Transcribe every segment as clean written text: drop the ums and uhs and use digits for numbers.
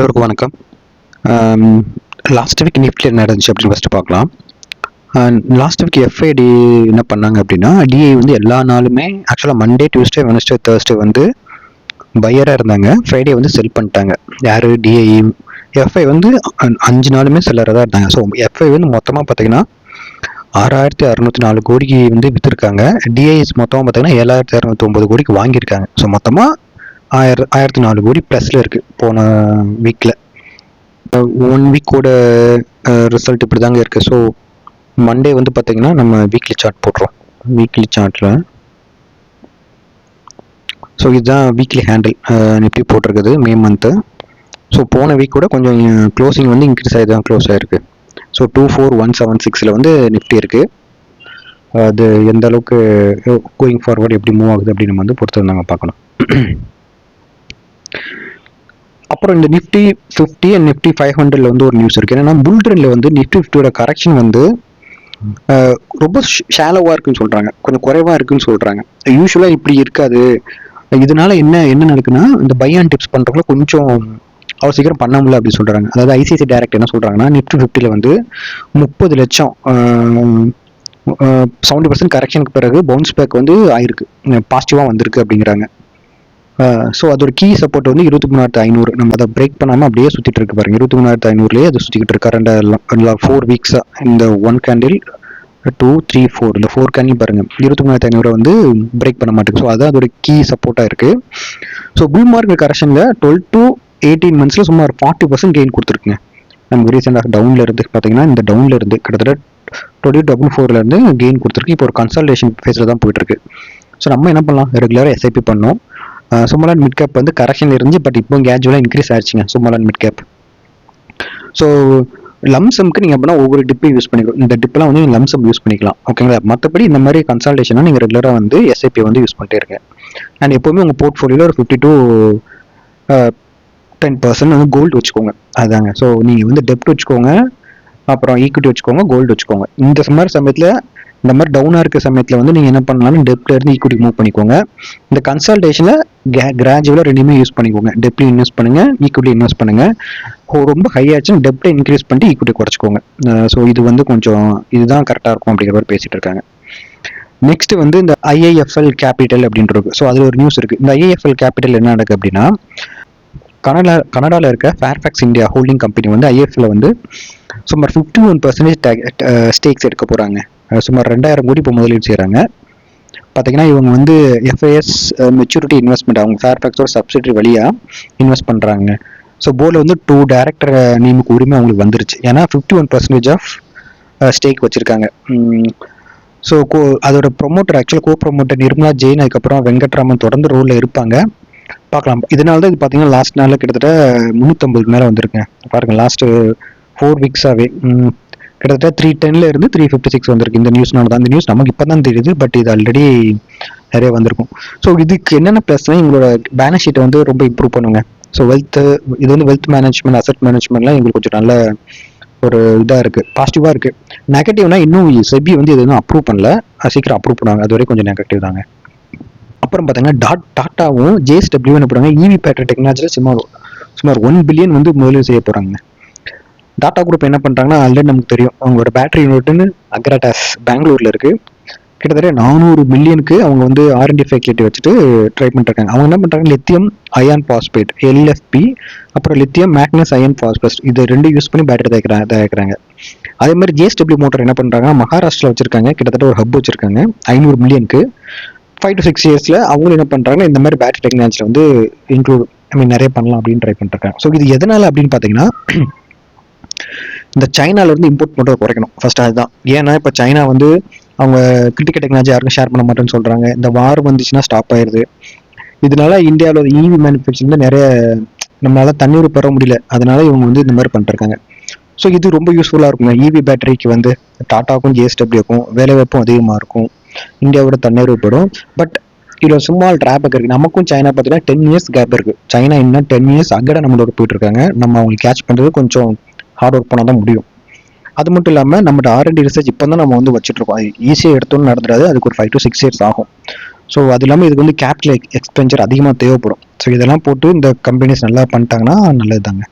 எல்லோருக்கும் வணக்கம். Last week நிஃப்டியில் என்ன நடந்துச்சு அப்படின்னு ஃபஸ்ட்டு பார்க்கலாம். லாஸ்ட் வீக் எஃப்ஐடி என்ன பண்ணாங்க அப்படின்னா, டிஐ வந்து எல்லா நாளுமே ஆக்சுவலாக மண்டே, டியூஸ்டே, வெனஸ்டே, தேர்ஸ்டே வந்து பையராக இருந்தாங்க. ஃப்ரைடே வந்து செல் பண்ணிட்டாங்க. யார்? டிஐ. எஃப்ஐ வந்து 5 நாளுமே செல்லராக தான் இருந்தாங்க. ஸோ எஃப்ஐ வந்து மொத்தமாக பார்த்தீங்கன்னா 6604 கோடிக்கு வந்து விற்றுருக்காங்க. டிஐஎஸ் மொத்தமாக பார்த்தீங்கன்னா 7209 கோடிக்கு வாங்கியிருக்காங்க. ஸோ மொத்தமாக 1004 கோடி ப்ளஸில் இருக்குது போன வீக்கில். 1 வீக்கோட ரிசல்ட் இப்படி தாங்க இருக்குது. ஸோ மண்டே வந்து பார்த்தீங்கன்னா நம்ம வீக்லி சார்ட் போடுறோம். வீக்லி சார்ட்டில் ஸோ இதுதான் வீக்லி ஹேண்டில் நிஃப்டி போட்டிருக்குது மே மந்த்து. ஸோ போன வீக்கோட கொஞ்சம் க்ளோசிங் வந்து இன்க்ரீஸ் ஆகி தான் க்ளோஸ் ஆகிருக்கு. ஸோ 24176 வந்து நிஃப்டி இருக்குது. அது எந்த அளவுக்கு கோயிங் ஃபார்வர்டு எப்படி மூவ் ஆகுது அப்படின்னு நம்ம வந்து பொறுத்து நாங்கள் பார்க்கணும். அப்புறம் இந்த நிஃப்டி 50 அண்ட் நிஃப்டி 500 வந்து ஒரு நியூஸ் இருக்குது. என்னன்னா புல்ட்ரன்ல வந்து நிஃப்டி 50யோட கரெக்ஷன் வந்து ரொம்ப ஷாலோவாக இருக்குன்னு சொல்கிறாங்க, கொஞ்சம் குறைவாக இருக்குன்னு சொல்கிறாங்க. யூஸ்வலாக இப்படி இருக்காது. இதனால என்ன நடக்குன்னா, இந்த பை அண்ட் டிப்ஸ் பண்ணுறவங்கள கொஞ்சம் அவ்வளோ சீக்கிரம் பண்ண முடியல அப்படின்னு சொல்கிறாங்க. அதாவது ஐசிஐசி டைரக்ட் என்ன சொல்கிறாங்கன்னா, நிஃப்டி 50ல் வந்து 30 லட்சம் 70% கரெக்ஷனுக்கு பிறகு பவுன்ஸ் பேக் வந்து ஆயிருக்கு, பாசிட்டிவாக வந்திருக்கு அப்படிங்கிறாங்க. ஸோ அதோட கீ சப்போர்ட் வந்து 23,500. நம்ம அதை பிரேக் பண்ணாமல் அப்படியே சுற்றிட்டு இருக்கு பாருங்க. 23,500லேயே அது சுற்றிக்கிட்டு இருக்கு கரண்ட் 4 வீக்ஸாக. இந்த 1 கேண்டில் 2 3 4 இந்த 4 கேண்டில் பாருங்க 23,500 வந்து பிரேக் பண்ண மாட்டேங்குது. ஸோ அதான் அதோட கீ சப்போர்ட்டாக இருக்குது. ஸோ புல் மார்க்கெட் கரெக்ஷனில் 12 to 18 months சுமார் 40% கெயின் கொடுத்துருக்குங்க. நமக்கு ரீசெண்டாக டவுனில் இருந்து பார்த்தீங்கன்னா, இந்த டவுனில் இருந்து கிட்டத்தட்ட 2024 கெயின் கொடுத்துருக்கு. இப்போ ஒரு கன்சல்டேஷன் ஃபேஸில் தான் போயிட்டுருக்கு. ஸோ நம்ம என்ன பண்ணலாம், ரெகுலராக எஸ்ஐபி பண்ணோம். ஸ்மால் அண்ட் மிட் கேப் வந்து கரெக்ஷன் இருந்துச்சு, பட் இப்போ கேஜுவலாக இன்க்ரீஸ் ஆயிடுச்சுங்க small and mid cap. So லம்சம்க்கு நீங்கள் அப்படின்னா ஒவ்வொரு டிப்பையும் யூஸ் பண்ணிக்கலாம். இந்த டிப்பெலாம் வந்து நீங்கள் லம்சம் யூஸ் பண்ணிக்கலாம், ஓகேங்களா. மற்றபடி இந்த மாதிரி கன்சல்டேஷனாக நீங்கள் ரெகுலராக வந்து எஸ்ஐபி வந்து யூஸ் பண்ணிட்டே இருங்க. அண்ட் எப்போவுமே உங்கள் போர்ட்ஃபோலியோவில் ஒரு 50 to 10% வந்து கோல்டு வச்சுக்கோங்க. அதுதாங்க. ஸோ நீங்கள் வந்து டெப்ட் வச்சுக்கோங்க, அப்புறம் ஈக்விட்டி வச்சுக்கோங்க, கோல்டு வச்சுக்கோங்க. இந்த மாதிரி சமயத்தில், இந்த மாதிரி டவுனாக இருக்க சமயத்தில் வந்து நீங்கள் என்ன பண்ணலாம்னு டெப்ட்ல இருந்து ஈக்விட்டி மூவ் பண்ணிக்கோங்க. இந்த கன்சல்டேஷனில் கிராஜுவலாக ரெண்டுமே யூஸ் பண்ணிக்கோங்க. டெப்ட்லையும் இன்வெஸ்ட் பண்ணுங்கள், ஈக்விட்டி இன்வெஸ்ட் பண்ணுங்கள். ரொம்ப ஹை ஆச்சுன்னு டெப்ட்டை இன்க்ரீஸ் பண்ணிட்டு ஈக்விட்டி குறைச்சிக்கோங்க. ஸோ இது வந்து கொஞ்சம் இதுதான் கரெக்டாக இருக்கும் அப்படிங்கிற மாதிரி பேசிகிட்டு இருக்காங்க. நெக்ஸ்ட் வந்து இந்த ஐஐஎஃப்எல் கேபிட்டல் அப்படின்றது. ஸோ அதில் ஒரு நியூஸ் இருக்குது. இந்த ஐஐஎஃப்எல் கேபிட்டல் என்ன நடக்குது அப்படின்னா, கனடாவில் இருக்க ஃபேர்ஃபேக்ஸ் இந்தியா ஹோல்டிங் கம்பெனி வந்து ஐஎஃப்எல்ல வந்து சுமார் 51% ஸ்டேக்ஸ் எடுக்க போகிறாங்க. சுமார் 2000 கோடி இப்போ முதலீடு செய்கிறாங்க. பார்த்தீங்கன்னா இவங்க வந்து எஃப்ஐஎஸ் மெச்சூரிட்டி இன்வெஸ்ட்மெண்ட், அவங்க ஃபேர்ஃபேக்ஸோட சப்சிடரி வழியாக இன்வெஸ்ட் பண்ணுறாங்க. ஸோ போர்டில் வந்து 2 டைரக்டர் நியமிக்க உரிமை அவங்களுக்கு வந்துருச்சு. ஏன்னா 51% ஆஃப் ஸ்டேக் வச்சுருக்காங்க. ஸோ அதோட ப்ரொமோட்டர், ஆக்சுவலாக கோ ப்ரொமோட்டர் நிர்மலா ஜெயின், அதுக்கப்புறம் வெங்கட்ராமன் தொடர்ந்து ரோலில் இருப்பாங்க. பார்க்கலாம். இதனால தான் இது பார்த்தீங்கன்னா லாஸ்ட் நாளில் கிட்டத்தட்ட 350 மேலே வந்திருக்கேன் பாருங்கள். லாஸ்ட்டு 4 வீக்ஸாகவே கிட்டத்தட்ட 310 இருந்து 356 வந்திருக்கு. இந்த நியூஸ்னால தான். இந்த நியூஸ் நமக்கு இப்போ தான் தெரியுது, பட் இது ஆல்ரெடி நிறைய வந்திருக்கும். ஸோ இதுக்கு என்னென்ன ப்ளஸ்னா, எங்களோட பேலன்ஸ் ஷீட்டை வந்து ரொம்ப இம்ப்ரூவ் பண்ணுங்க. ஸோ இது வந்து வெல்த் மேனேஜ்மெண்ட், அசட் மேனேஜ்மெண்ட்லாம் எங்களுக்கு கொஞ்சம் நல்ல ஒரு இதாக இருக்குது, பாசிட்டிவாக இருக்குது. நெகட்டிவ்னா இன்னும் செபி வந்து இது அப்ரூவ் பண்ணல, சீக்கிரம் அப்ரூவ் பண்ணுவாங்க. அது வரைக்கும் கொஞ்சம் நெகட்டிவ் தாங்க. அப்புறம் பார்த்தீங்கன்னா டாட்டாவும் ஜேஎஸ்டபிள்யூ என்ன பண்ணுறாங்க, இவி பேட்டரி டெக்னாலஜியில் சுமார் 1 பில்லியன் வந்து முதலீடு செய்ய போகிறாங்க. டாடா குரூப் என்ன பண்ணுறாங்கன்னா, ஆல்ரெடி நமக்கு தெரியும், அவங்களோட பேட்டரி யூனிட்னு அக்ராடாஸ் பெங்களூரில் இருக்குது. கிட்டத்தட்ட 400 மில்லியனுக்கு அவங்க வந்து ஆர்என்டி ஃபேசிலிட்டி வச்சுட்டு ட்ரை பண்ணிருக்காங்க. அவங்க என்ன பண்ணுறாங்க, லித்தியம் அயான் பாஸ்பேட் எல்எஃப்பி, அப்புறம் லித்தியம் மேக்னஸ் அயன் பாஸ்பேட், இது 2 யூஸ் பண்ணி பேட்டரி தயாரிக்கிறாங்க. அதே மாதிரி ஜேஎஸ்டபிள்யூ மோட்டர் என்ன பண்ணுறாங்க, மகாராஷ்டிரா வச்சிருக்காங்க. கிட்டத்தட்ட ஒரு ஹப் வச்சிருக்காங்க 500 மில்லியனுக்கு. 5 to 6 இயர்ஸில் அவங்களும் என்ன பண்ணுறாங்க, இந்த மாதிரி பேட்டரி டெக்னாலஜியில் வந்து நிறைய பண்ணலாம் அப்படின்னு ட்ரை பண்ணிருக்காங்க. ஸோ இது எதனால் அப்படின்னு பார்த்தீங்கன்னா, இந்த சைனாலேருந்து இம்போர்ட் பண்ணுறதை குறைக்கணும் ஃபர்ஸ்ட். அதுதான். ஏன்னா இப்போ சைனா வந்து அவங்க கிரிட்டிக்கல் டெக்னாலஜி யாருக்கும் ஷேர் பண்ண மாட்டேன்னு சொல்கிறாங்க. இந்த வார் வந்துச்சுன்னா ஸ்டாப் ஆயிடுது. இதனால இந்தியாவில் இவி மேனுஃபேக்சரிங் நிறைய நம்மளால தண்ணீர் பெற முடியல. அதனால இவங்க வந்து இந்த மாதிரி பண்ணிருக்காங்க. ஸோ இது ரொம்ப யூஸ்ஃபுல்லாக இருக்குங்க. இவி பேட்டரிக்கு வந்து டாட்டாவுக்கும் ஜேஎஸ்டபிள்யூக்கும் வேலைவாய்ப்பும் அதிகமாக இருக்கும். இந்தியாவோட தண்ணீர் பெறும். பட் இதில் சும்மா டிராபேக் இருக்குது. நமக்கும் சைனா பார்த்தீங்கன்னா 10 years கேப் இருக்குது. சைனா இன்னும் 10 years அக்கட நம்மளோட போயிட்டு இருக்காங்க. நம்ம அவங்களுக்கு கேட்ச் பண்ணுறது கொஞ்சம் ஹார்ட் ஒர்க் பண்ணால் தான் முடியும். அது மட்டும் இல்லாமல் நம்மளோட ஆர்என்டி ரிசர்ச் இப்போ தான் நம்ம வந்து வச்சுட்ருக்கோம். அது ஈஸியாக எடுத்தோன்னு நடந்துடாது, அதுக்கு ஒரு 5 to 6 years ஆகும். ஸோ அது இல்லாமல் இதுக்கு வந்து கேபிட்டல் எக்ஸ்பென்சர் அதிகமாக தேவைப்படும். ஸோ இதெல்லாம் போட்டு இந்த கம்பெனிஸ் நல்லா பண்ணிட்டாங்கன்னா நல்லது தாங்க.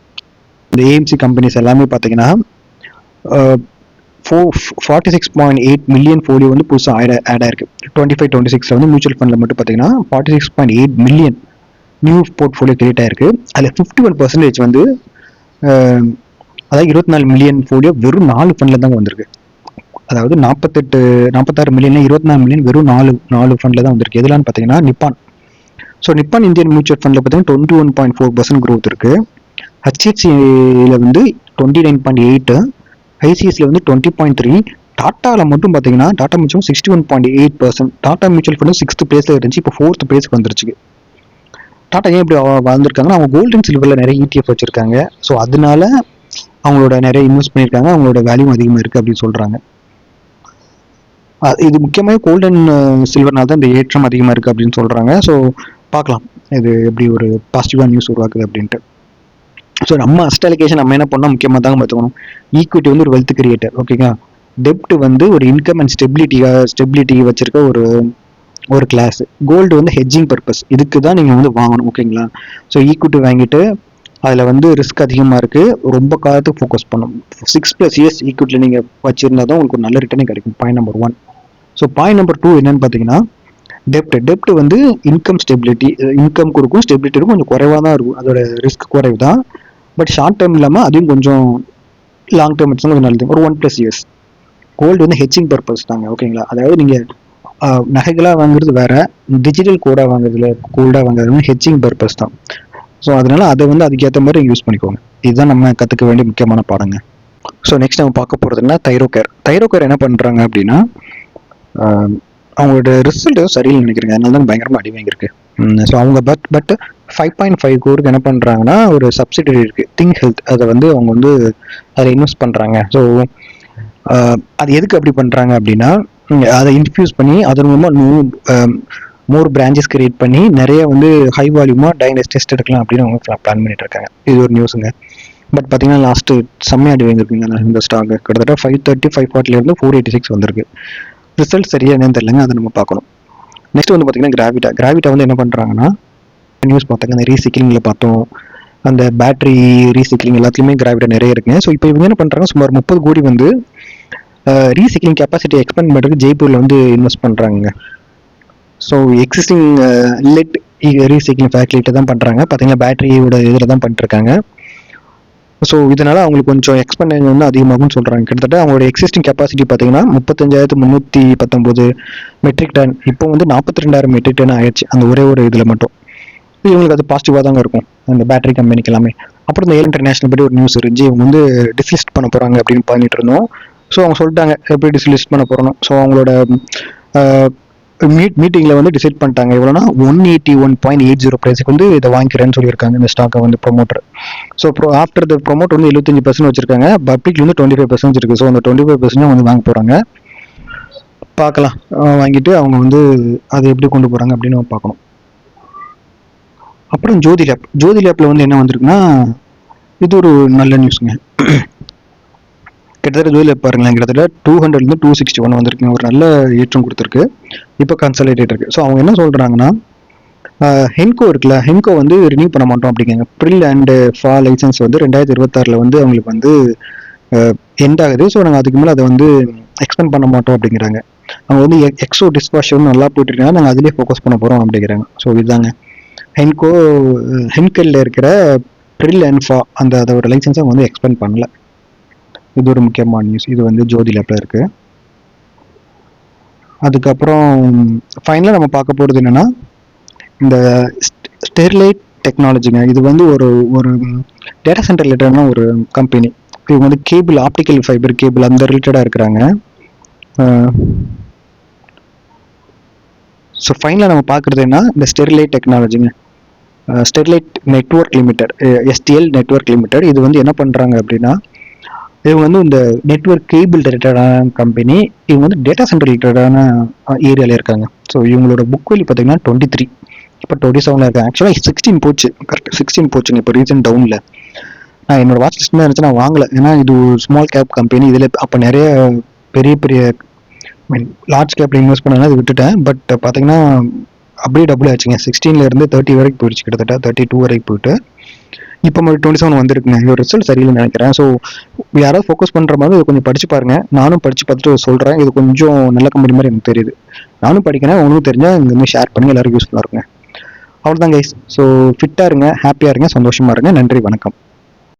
இந்த ஏஎம்சி கம்பெனிஸ் எல்லாமே பார்த்தீங்கன்னா 46.8 மில்லியன் ஃபோலியோ வந்து புதுசாக ஆட் ஆயிருக்கு. 25-26 வந்து மியூச்சுவல் ஃபண்டில் மட்டும் பார்த்தீங்கன்னா 46.8 மில்லியன் நியூ போர்ட்ஃபோலியோ கிரியேட் ஆயிருக்கு. அதில் 51% வந்து அதாவது 24 மில்லியன் ஃபோலியோ வெறும் 4 ஃபண்டில் தாங்க வந்திருக்கு. அதாவது 46 மில்லியன் 24 மில்லியன் வெறும் 4 ஃபண்டில் தான் வந்திருக்கு. எதுலான்னு பார்த்தீங்கன்னா நிப்பான். ஸோ நிப்பான் இந்தியன் மியூச்சுவல் ஃபண்டில் பார்த்தீங்கன்னா 21.4% growth இருக்கு. ஹெச்டிஎஃப்சியில் வந்து 29.8, ஐசிஎஸ்ல வந்து 20.3, டாட்டாவில் மட்டும் பார்த்தீங்கன்னா Tata mutual 61.8%. Tata mutual fund 6th பிளேஸில் இருந்துச்சு, இப்போ 4th பிளேஸ்க்கு வந்துருச்சு. டாட்டா ஏன் இப்படி வாழ்ந்துருக்காங்கன்னா அவங்க கோல்டு அண்ட் சில்வரில் நிறைய ETF வச்சுருக்காங்க. ஸோ அதனால அவங்களோட நிறைய இன்வெஸ்ட் பண்ணியிருக்காங்க, அவங்களோட வேல்யூ அதிகமாக இருக்குது அப்படின்னு சொல்கிறாங்க. இது முக்கியமாக கோல்டு அண்ட் சில்வர்னால தான் இந்த ஏற்றம் அதிகமாக இருக்குது அப்படின்னு சொல்கிறாங்க. ஸோ பார்க்கலாம் இது எப்படி ஒரு பாசிட்டிவாக நியூஸ் உருவாக்குது அப்படின்ட்டு. ஸோ நம்ம அஸ்ட் அலோகேஷன் நம்ம என்ன பண்ணால் முக்கியமாக தாங்க பார்த்துக்கணும். ஈக்விட்டி வந்து ஒரு வெல்த் கிரியேட்டர், ஓகேங்களா. டெப்ட் வந்து ஒரு இன்கம் அண்ட் ஸ்டெபிலிட்டி வச்சிருக்க ஒரு கிளாஸ். கோல்டு வந்து ஹெட்ஜிங் பர்பஸ், இதுக்கு தான் நீங்கள் வந்து வாங்கணும், ஓகேங்களா. ஸோ ஈக்விட்டி வாங்கிட்டு அதில் வந்து ரிஸ்க் அதிகமாக இருக்குது, ரொம்ப காலத்துக்கு ஃபோக்கஸ் பண்ணணும். 6+ இயர்ஸ் ஈக்விட்டியில் நீங்கள் வச்சுருந்தா தான் உங்களுக்கு ஒரு நல்ல ரிட்டர்னே கிடைக்கும். Point number 1. So point number 2 என்னன்னு பார்த்தீங்கன்னா டெப்ட் வந்து இன்கம் ஸ்டெபிலிட்டி, இன்கம் கொடுக்கும், ஸ்டெபிலிட்டி இருக்கும், கொஞ்சம் குறைவாக தான் இருக்கும், அதோட ரிஸ்க் குறைவு தான். பட் ஷார்ட் டேர்ம் இல்லாமல் அதையும் கொஞ்சம் லாங் டேர்ம் வச்சு கொஞ்சம் நல்லது. ஒரு 1+ இயர்ஸ். கோல்டு வந்து ஹெட்ஜிங் பர்பஸ் தாங்க, ஓகேங்களா. அதாவது நீங்கள் நகைகளாக வாங்குறது வேற, டிஜிட்டல் கோடாக வாங்குறதுல கோல்டாக வாங்குறது ஹெட்ஜிங் பர்பஸ் தான். ஸோ அதனால அதை வந்து அதுக்கேற்ற மாதிரி யூஸ் பண்ணிக்கோங்க. இதுதான் நம்ம கற்றுக்க வேண்டிய முக்கியமான பாடங்க. ஸோ நெக்ஸ்ட் நம்ம பார்க்க போகிறதுனா தைரோகேர் என்ன பண்ணுறாங்க அப்படின்னா அவங்களோட ரிசல்ட் சரியில்லை நினைக்கிறேங்க, அதனால தான் பயங்கரமாக அடி வாங்கியிருக்கு. ஸோ அவங்க பட் 5.5 கோருக்கு என்ன பண்ணுறாங்கன்னா ஒரு சப்சிடரி இருக்குது திங்க் ஹெல்த், அதை வந்து அவங்க வந்து அதில் இன்வெஸ்ட் பண்ணுறாங்க. ஸோ அது எதுக்கு அப்படி பண்ணுறாங்க அப்படின்னா அதை இன்ஃபியூஸ் பண்ணி அதன் மூலமாக மோர் பிரான்ச்சஸ் கிரியேட் பண்ணி நிறைய வந்து ஹை வால்யூமாக டயக்னோஸ் டெஸ்ட் எடுக்கலாம் அப்படின்னு அவங்க பிளான் பண்ணிட்டு இருக்காங்க. இது ஒரு நியூஸுங்க. பட் பார்த்தீங்கன்னா லாஸ்ட்டு செம்மையாக அடி வாங்கியிருக்குங்க இந்த ஸ்டாக். கிட்டத்தட்ட 530 540 486 வந்திருக்கு. ரிசல்ட் சரியா என்னன்னு தெரியலங்க, அதை நம்ம பார்க்கணும். நெக்ஸ்ட் வந்து பார்த்தீங்கன்னா கிராவிட்டா வந்து என்ன பண்ணுறாங்கன்னா நியூஸ் பார்த்தாங்க, அந்த ரீசைக்கிளிங்கில் பார்த்தோம், அந்த பேட்டரி ரீசைக்கிளிங் எல்லாத்துலேயுமே கிராவிட்டா நிறைய இருக்குங்க. ஸோ இப்போ இவங்க என்ன பண்ணுறாங்க, சுமார் 30 கோடி வந்து ரீசைக்கிளிங் கெப்பாசிட்டி எக்ஸ்பேண்ட் பண்ணுறதுக்கு ஜெய்ப்பூரில் வந்து இன்வெஸ்ட் பண்ணுறாங்க. ஸோ எக்ஸிஸ்டிங் லெட் ரீசைக்கிளிங் ஃபேக்ட்ரிட்ட தான் பண்ணுறாங்க, பார்த்தீங்கன்னா பேட்டரியோட இதில் தான் பண்ணிட்டுருக்காங்க. ஸோ இதனால் அவங்களுக்கு கொஞ்சம் எக்ஸ்பென்டிச்சர் வந்து அதிகமாகும்னு சொல்கிறாங்க. கிட்டத்தட்ட அவங்களோட எக்ஸிஸ்டிங் கெப்பாசிட்டி பார்த்தீங்கன்னா 35,319 மெட்ரிக் டன், இப்போ வந்து 42,000 மெட்ரிக் டன் ஆயிடுச்சு அந்த ஒரே ஒரு இதில் மட்டும். இவங்களுக்கு அது பாசிட்டிவாக தாங்க இருக்கும் அந்த பேட்டரி கம்பெனிக்கு எல்லாமே. அப்புறம் இந்த ஏர் இன்டர்நேஷனல் பற்றி ஒரு நியூஸ் இருந்துச்சு, இவங்க வந்து டிஸ்லிஸ்ட் பண்ண போகிறாங்க அப்படின்னு பண்ணிட்டு இருந்தோம். ஸோ அவங்க சொல்லிட்டாங்க எப்படி டிஸ்லிஸ்ட் பண்ண போகிறோம். ஸோ அவங்களோட மீட்டிங்கில் வந்து டிசைட் பண்ணிட்டாங்க எவ்வளோனா 181.80 ப்ரைஸுக்கு வந்து இதை வாங்கிக்கிறேன்னு சொல்லியிருக்காங்க இந்த ஸ்டாக்கை வந்து promoter. So after the promote வந்து 75% வச்சிருக்காங்க, பப்ளிக்ல வந்து 25% இருக்குது. ஸோ அந்த 25% வந்து வாங்க போகிறாங்க. பார்க்கலாம், வாங்கிட்டு அவங்க வந்து அதை எப்படி கொண்டு போகிறாங்க அப்படின்னு பார்க்கணும். அப்புறம் ஜோதி லேப்பில் வந்து என்ன வந்திருக்குன்னா இது ஒரு நல்ல நியூஸுங்க. கிட்டத்தட்ட ஜோதி லேப் பாருங்களேன், கிட்டத்தட்ட 200 261 வந்திருக்குங்க, ஒரு நல்ல ஏற்றம் கொடுத்துருக்கு. இப்போ கன்சாலிடேட் இருக்குது. ஸோ அவங்க என்ன சொல்கிறாங்கன்னா ஹென்கோ இருக்குல்ல, ஹென்கோ வந்து ரினியூ பண்ண மாட்டோம் அப்படிங்காங்க. ப்ரில் அண்ட் ஃபா லைசன்ஸ் வந்து 2026 வந்து அவங்களுக்கு வந்து எண்ட் ஆகுது. ஸோ நாங்கள் அதுக்கு மேலே அதை வந்து எக்ஸ்பெண்ட் பண்ண மாட்டோம் அப்படிங்கிறாங்க. அவங்க வந்து எக்ஸோ டிஸ்பாஷ் வந்து நல்லா போயிட்டு இருக்காங்க, நாங்கள் அதிலே ஃபோக்கஸ் பண்ண போகிறோம் அப்படிங்கிறாங்க. ஸோ இதுதாங்க ஹென்கெல்ல இருக்கிற ப்ரில் அண்ட் ஃபா அதோட லைசன்ஸை அவங்க வந்து எக்ஸ்பெண்ட் பண்ணல. இது ஒரு முக்கியமான நியூஸ். இது வந்து ஜோதி லேப்ல இருக்கு. அதுக்கப்புறம் ஃபைனலாக நம்ம பார்க்க போகிறது என்னன்னா இந்த ஸ்டெர்லைட் டெக்னாலஜிங்க. இது வந்து ஒரு டேட்டா சென்டர் ரிலேட்டடான ஒரு கம்பெனி. இவங்க வந்து கேபிள், ஆப்டிக்கல் ஃபைபர் கேபிள் அந்த ரிலேட்டடாக இருக்கிறாங்க. ஸோ ஃபைனலாக நம்ம பார்க்குறது என்ன, இந்த ஸ்டெர்லைட் டெக்னாலஜிங்க, Sterlite network limited, STL network limited. இது வந்து என்ன பண்ணுறாங்க அப்படின்னா இவங்க வந்து இந்த நெட்வொர்க் கேபிள் ரிலேட்டடான கம்பெனி. இவங்க வந்து டேட்டா சென்டர் ரிலேட்டடான ஏரியாவில் இருக்காங்க. ஸோ இவங்களோட புக் வேல்யூ பார்த்தீங்கன்னா 23, இப்போ 27 இருக்காங்க. ஆக்சுவலாக 16 போச்சு, கரெக்ட் 16 போச்சுங்க இப்போ ரீசன்ட் டவுனில். நான் என்னோட வாட்ச் லிஸ்ட் இருந்துச்சு, நான் வாங்கலை, ஏன்னா இது ஒரு ஸ்மால் கேப் கம்பெனி. இதில் அப்போ நிறைய பெரிய லார்ஜ் கேப்பில் இன்வெஸ்ட் பண்ணாலும் அது விட்டுட்டேன். பட் பார்த்தீங்கன்னா அப்படியே டபுள் ஆச்சுங்க, 16 இருந்து 30 வரைக்கும் போயிடுச்சு, கிட்டத்தட்ட 32 வரைக்கும் போயிட்டு இப்போ மட்டும் 27 வந்திருக்குங்க. இதோட ரிசல்ட் சரியில்லைன்னு நினைக்கிறேன். ஸோ யாராவது ஃபோக்கஸ் பண்ணுற மாதிரி இதை கொஞ்சம் படிச்சு பாருங்க. நானும் படிச்சு பார்த்துட்டு சொல்கிறேன். இது கொஞ்சம் நல்ல கம்பெனி மாதிரி எனக்கு தெரியுது. நானும் படிக்கிறேன். உங்களுக்கு தெரிஞ்சால் இந்த மாதிரி ஷேர் பண்ணி எல்லாருக்கும் யூஸ்ஃபுல்லாக இருக்குங்க. அவ்வளோதான் கைஸ். ஸோ ஃபிட்டாக இருங்க, ஹாப்பியாக இருங்க, சந்தோஷமாக இருங்க. நன்றி, வணக்கம்.